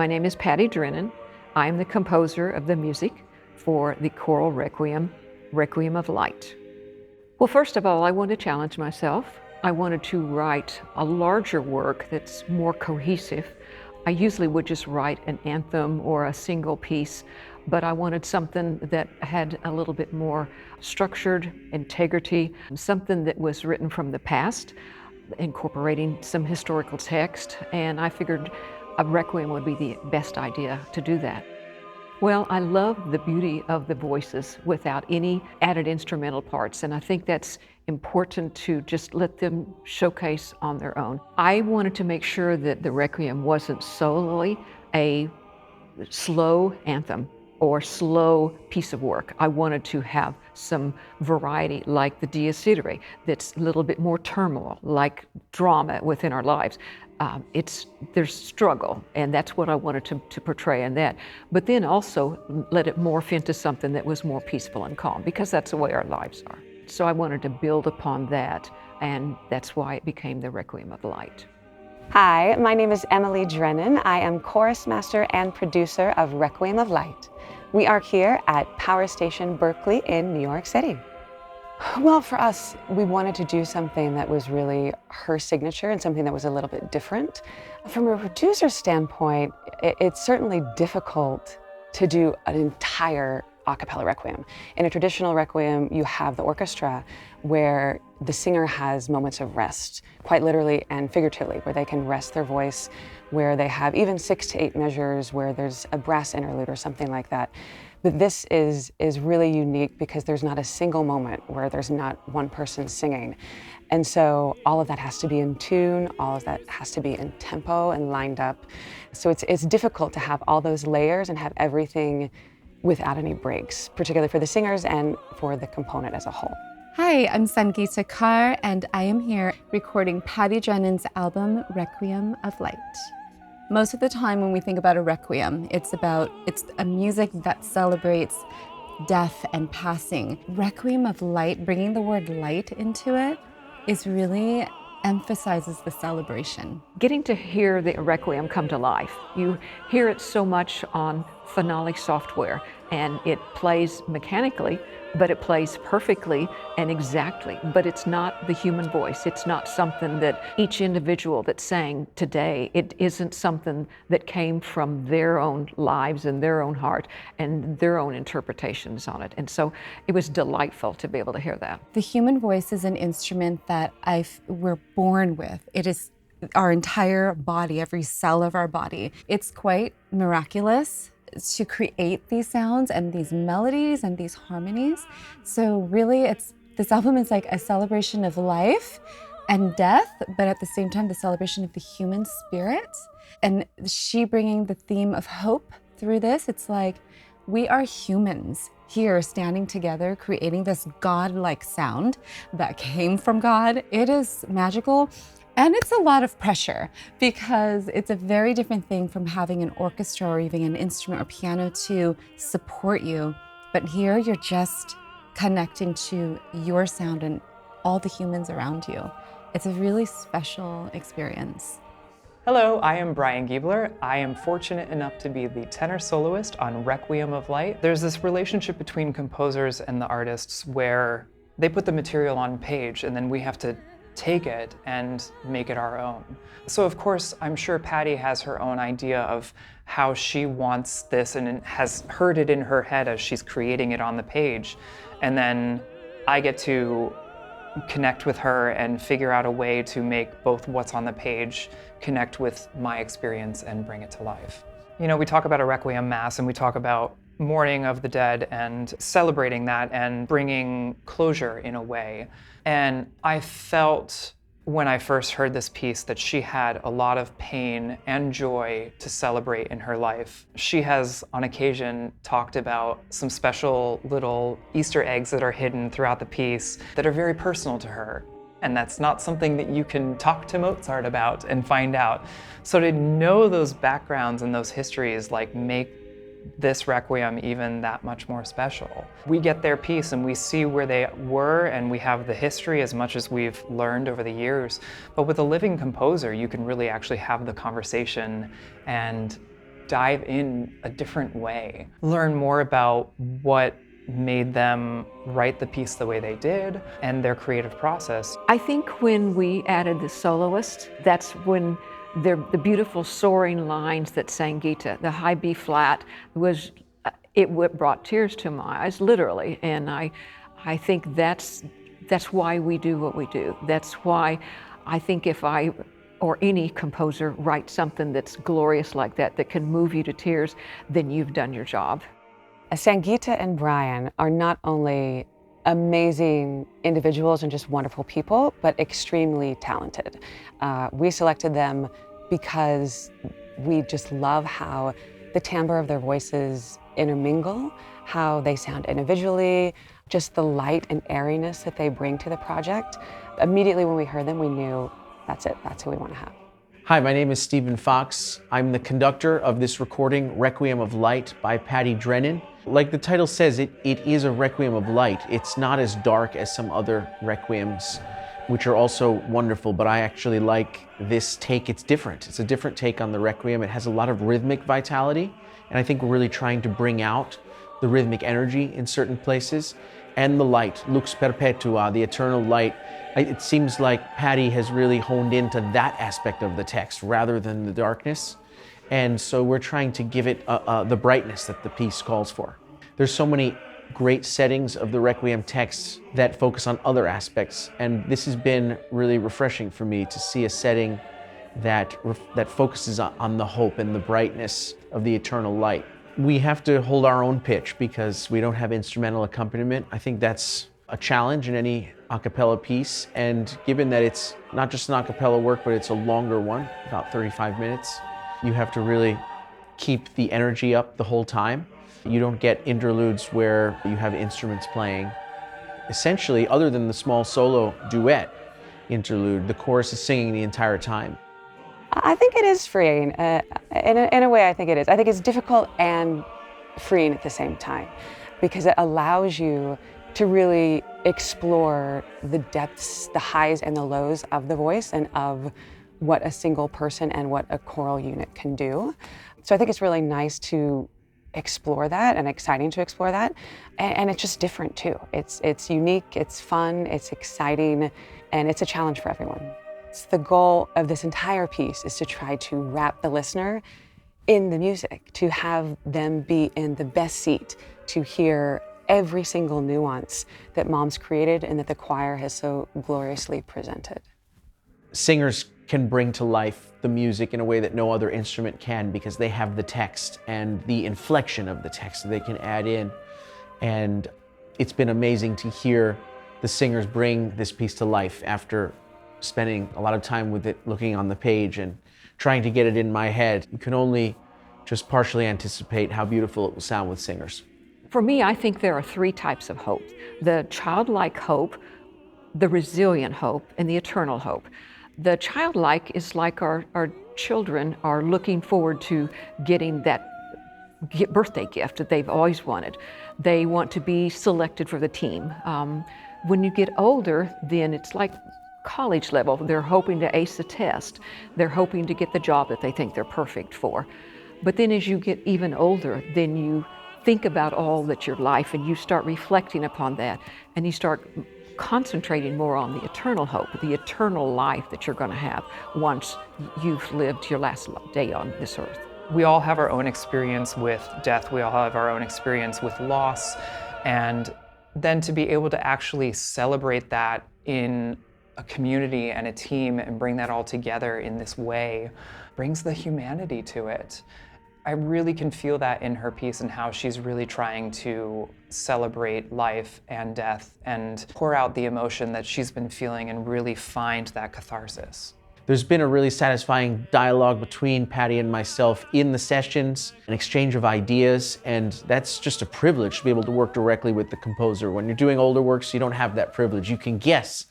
My name is Patty Drennan. I'm the composer of the music for the choral requiem, Requiem of Light. Well, first of all, I wanted to challenge myself. I wanted to write a larger work that's more cohesive. I usually would just write an anthem or a single piece, but I wanted something that had a little bit more structured integrity, something that was written from the past, incorporating some historical text, and I figured a requiem would be the best idea to do that. Well, I love the beauty of the voices without any added instrumental parts, and I think that's important to just let them showcase on their own. I wanted to make sure that the requiem wasn't solely a slow anthem or slow piece of work. I wanted to have some variety, like the Dies Irae, that's a little bit more turmoil, like drama within our lives. There's struggle, and that's what I wanted to portray in that. But then also let it morph into something that was more peaceful and calm, because that's the way our lives are. So I wanted to build upon that, and that's why it became the Requiem of Light. Hi, my name is Emily Drennan. I am chorus master and producer of Requiem of Light. We are here at Power Station Berkeley in New York City. Well, for us, we wanted to do something that was really her signature and something that was a little bit different. From a producer standpoint, it's certainly difficult to do an entire a cappella requiem. In a traditional requiem, you have the orchestra where the singer has moments of rest, quite literally and figuratively, where they can rest their voice, where they have even 6 to 8 measures, where there's a brass interlude or something like that. But this is really unique because there's not a single moment where there's not one person singing. And so all of that has to be in tune, all of that has to be in tempo and lined up. So it's difficult to have all those layers and have everything without any breaks, particularly for the singers and for the component as a whole. Hi, I'm Sangeeta Kaur, and I am here recording Patty Drennan's album, Requiem of Light. Most of the time when we think about a requiem, it's a music that celebrates death and passing. Requiem of Light, bringing the word light into it, is really emphasizes the celebration. Getting to hear the requiem come to life. You hear it so much on phenolic software, and it plays mechanically, but it plays perfectly and exactly. But it's not the human voice. It's not something that each individual that sang today, it isn't something that came from their own lives and their own heart and their own interpretations on it. And so it was delightful to be able to hear that. The human voice is an instrument that we're born with. It is our entire body, every cell of our body. It's quite miraculous to create these sounds and these melodies and these harmonies. So really this album is like a celebration of life and death, but at the same time, the celebration of the human spirit. And she bringing the theme of hope through this, it's like we are humans here standing together, creating this God-like sound that came from God. It is magical. And it's a lot of pressure because it's a very different thing from having an orchestra or even an instrument or piano to support you. But here you're just connecting to your sound and all the humans around you. It's a really special experience. Hello, I am Brian Giebler. I am fortunate enough to be the tenor soloist on Requiem of Light. There's this relationship between composers and the artists where they put the material on page and then we have to take it and make it our own. So of course, I'm sure Patty has her own idea of how she wants this and has heard it in her head as she's creating it on the page. And then I get to connect with her and figure out a way to make both what's on the page connect with my experience and bring it to life. You know, we talk about a Requiem Mass and we talk about mourning of the dead and celebrating that and bringing closure in a way. And I felt when I first heard this piece that she had a lot of pain and joy to celebrate in her life. She has on occasion talked about some special little Easter eggs that are hidden throughout the piece that are very personal to her. And that's not something that you can talk to Mozart about and find out. So to know those backgrounds and those histories make this Requiem even that much more special. We get their piece and we see where they were and we have the history as much as we've learned over the years. But with a living composer, you can really actually have the conversation and dive in a different way, learn more about what made them write the piece the way they did and their creative process. I think when we added the soloist, that's when the beautiful soaring lines that Sangeeta, the high B flat, was, it brought tears to my eyes, literally. And I think that's why we do what we do. That's why I think if I, or any composer, writes something that's glorious like that, that can move you to tears, then you've done your job. Sangeeta and Brian are not only amazing individuals and just wonderful people, but extremely talented. We selected them because we just love how the timbre of their voices intermingle, how they sound individually, just the light and airiness that they bring to the project. Immediately when we heard them, we knew that's it, that's who we want to have. Hi, my name is Stephen Fox. I'm the conductor of this recording, Requiem of Light by Patty Drennan. Like the title says, it is a Requiem of Light. It's not as dark as some other Requiems, which are also wonderful, but I actually like this take. It's different. It's a different take on the Requiem. It has a lot of rhythmic vitality, and I think we're really trying to bring out the rhythmic energy in certain places. And the light, lux perpetua, the eternal light. It seems like Patty has really honed into that aspect of the text rather than the darkness. And so we're trying to give it the brightness that the piece calls for. There's so many great settings of the Requiem text that focus on other aspects. And this has been really refreshing for me to see a setting that focuses on the hope and the brightness of the eternal light. We have to hold our own pitch because we don't have instrumental accompaniment. I think that's a challenge in any a cappella piece. And given that it's not just an a cappella work, but it's a longer one, about 35 minutes, you have to really keep the energy up the whole time. You don't get interludes where you have instruments playing. Essentially, other than the small solo duet interlude, the chorus is singing the entire time. I think it is freeing. In a way, I think it is. I think it's difficult and freeing at the same time because it allows you to really explore the depths, the highs and the lows of the voice and of what a single person and what a choral unit can do. So I think it's really nice to explore that and exciting to explore that. And it's just different too. It's unique, it's fun, it's exciting, and it's a challenge for everyone. The goal of this entire piece is to try to wrap the listener in the music, to have them be in the best seat, to hear every single nuance that Mom's created and that the choir has so gloriously presented. Singers can bring to life the music in a way that no other instrument can because they have the text and the inflection of the text that they can add in. And it's been amazing to hear the singers bring this piece to life after spending a lot of time with it, looking on the page and trying to get it in my head. You can only just partially anticipate how beautiful it will sound with singers. For me, I think there are three types of hope: the childlike hope, the resilient hope, and the eternal hope. The childlike is like our children are looking forward to getting that birthday gift that they've always wanted. They want to be selected for the team. When you get older, then it's like college level. They're hoping to ace the test. They're hoping to get the job that they think they're perfect for. But then as you get even older, then you think about all that your life and you start reflecting upon that and you start concentrating more on the eternal hope, the eternal life that you're going to have once you've lived your last day on this earth. We all have our own experience with death. We all have our own experience with loss. And then to be able to actually celebrate that in a community and a team and bring that all together in this way brings the humanity to it. I really can feel that in her piece and how she's really trying to celebrate life and death and pour out the emotion that she's been feeling and really find that catharsis. There's been a really satisfying dialogue between Patty and myself in the sessions, an exchange of ideas, and that's just a privilege to be able to work directly with the composer. When you're doing older works, you don't have that privilege. You can guess,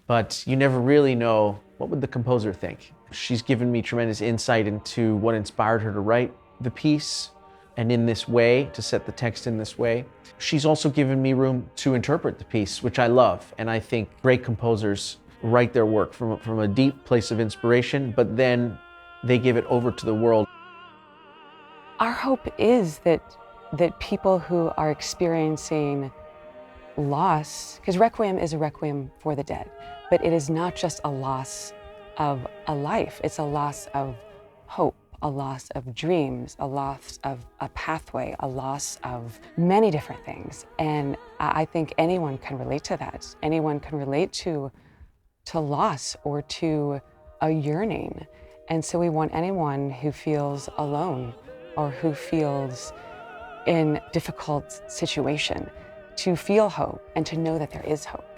but you never really know what would the composer think. She's given me tremendous insight into what inspired her to write the piece, and in this way, to set the text in this way. She's also given me room to interpret the piece, which I love, and I think great composers write their work from a deep place of inspiration, but then they give it over to the world. Our hope is that people who are experiencing loss, because Requiem is a requiem for the dead, but it is not just a loss of a life, it's a loss of hope, a loss of dreams, a loss of a pathway, a loss of many different things. And I think anyone can relate to that. Anyone can relate to loss or to a yearning. And so we want anyone who feels alone or who feels in difficult situation to feel hope and to know that there is hope.